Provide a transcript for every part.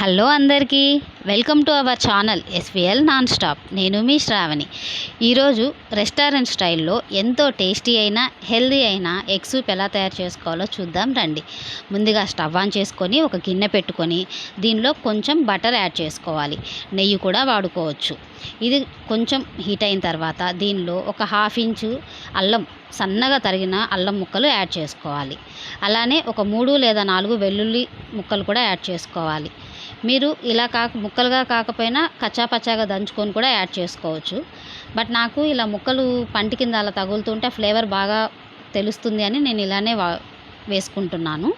Hello అందరికీ welcome to our channel SVL non stop. నేను మీ శ్రావణి. ఈరోజు రెస్టారెంట్ స్టైల్లో ఎంతో టేస్టీ అయిన హెల్దీ అయిన ఎగ్ సూప్ ఎలా తయారు చేసుకోవాలో చూద్దాం రండి. ముందుగా స్టవ్ ఆన్ చేసుకొని ఒక గిన్నె పెట్టుకొని దీనిలో కొంచెం బటర్ యాడ్ చేసుకోవాలి. నెయ్యి కూడా వాడుకోవచ్చు. ఇది కొంచెం హీట్ అయిన తర్వాత దీనిలో ఒక 1/2 ఇంచు అల్లం, సన్నగా తరిగిన అల్లం ముక్కలు యాడ్ చేసుకోవాలి. అలానే ఒక 3 లేదా 4 వెల్లుల్లి ముక్కలు కూడా యాడ్ చేసుకోవాలి. మీరు ఇలా ముక్కలుగా కాకపోయినా కచ్చాపచ్చాగా దంచుకొని కూడా యాడ్ చేసుకోవచ్చు. బట్ నాకు ఇలా ముక్కలు పంటి కింద అలా తగులుతుంటే ఫ్లేవర్ బాగా తెలుస్తుంది అని నేను ఇలానే వేసుకుంటున్నాను.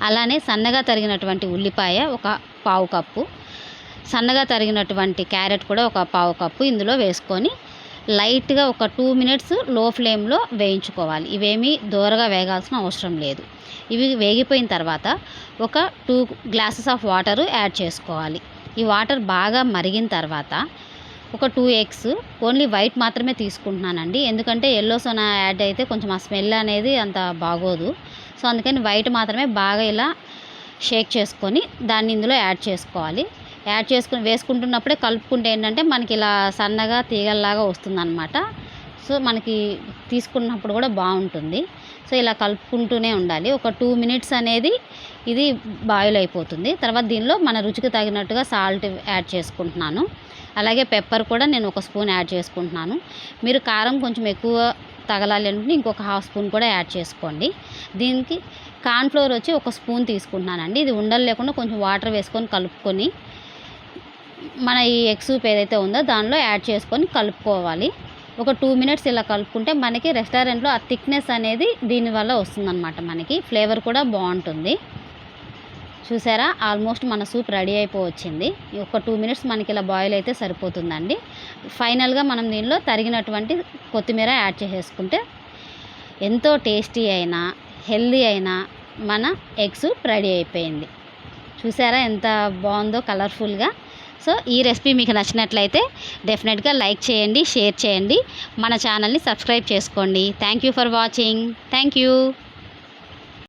అలానే సన్నగా తరిగినటువంటి ఉల్లిపాయ ఒక 1/4 కప్పు, సన్నగా తరిగినటువంటి క్యారెట్ కూడా ఒక 1/4 కప్పు ఇందులో వేసుకొని లైట్గా ఒక 2 మినిట్స్ లో ఫ్లేమ్లో వేయించుకోవాలి. ఇవేమీ దోరగా వేగాల్సిన అవసరం లేదు. ఇవి వేగిపోయిన తర్వాత ఒక 2 గ్లాసెస్ ఆఫ్ వాటర్ యాడ్ చేసుకోవాలి. ఈ వాటర్ బాగా మరిగిన తర్వాత ఒక 2 ఎగ్స్, ఓన్లీ వైట్ మాత్రమే తీసుకుంటున్నానండి. ఎందుకంటే ఎల్లో సోనా యాడ్ అయితే కొంచెం ఆ స్మెల్ అనేది అంత బాగోదు. సో అందుకని వైట్ మాత్రమే బాగా ఇలా షేక్ చేసుకొని దాన్ని ఇందులో యాడ్ చేసుకోవాలి. యాడ్ చేసుకుని వేసుకుంటున్నప్పుడే కలుపుకుంటే ఏంటంటే మనకి ఇలా సన్నగా తీగల్లాగా వస్తుందన్నమాట. సో మనకి తీసుకున్నప్పుడు కూడా బాగుంటుంది. సో ఇలా కలుపుకుంటూనే ఉండాలి. ఒక 2 మినిట్స్ అనేది ఇది బాయిల్ అయిపోతుంది. తర్వాత దీనిలో మన రుచికి తగినట్టుగా సాల్ట్ యాడ్ చేసుకుంటున్నాను. అలాగే పెప్పర్ కూడా నేను 1 స్పూన్ యాడ్ చేసుకుంటున్నాను. మీరు కారం కొంచెం ఎక్కువ తగలాలి అంటే ఇంకొక 1/2 స్పూన్ కూడా యాడ్ చేసుకోండి. దీనికి కార్న్ఫ్లోర్ వచ్చి 1 స్పూన్ తీసుకుంటున్నానండి. ఇది ఉండలు లేకుండా కొంచెం వాటర్ వేసుకొని కలుపుకొని మన ఈ ఎగ్ సూప్ ఏదైతే ఉందో దానిలో యాడ్ చేసుకొని కలుపుకోవాలి. ఒక 2 మినిట్స్ ఇలా కలుపుకుంటే మనకి రెస్టారెంట్లో ఆ థిక్నెస్ అనేది దీనివల్ల వస్తుందన్నమాట. మనకి ఫ్లేవర్ కూడా బాగుంటుంది. చూసారా, ఆల్మోస్ట్ మన సూప్ రెడీ అయిపోవచ్చింది. ఒక 2 మినిట్స్ మనకి ఇలా బాయిల్ అయితే సరిపోతుందండి. ఫైనల్గా మనం దీనిలో తరిగినటువంటి కొత్తిమీర యాడ్ చేసేసుకుంటే ఎంతో టేస్టీ అయిన హెల్దీ అయిన మన ఎగ్ సూప్ రెడీ అయిపోయింది. చూసారా ఎంత బాగుందో కలర్ఫుల్గా. సో ఈ రెసిపీ మీకు నచ్చినట్లయితే డెఫినెట్గా లైక్ చేయండి, షేర్ చేయండి, మన ఛానల్ని సబ్స్క్రైబ్ చేసుకోండి. Thank you for watching. Thank you.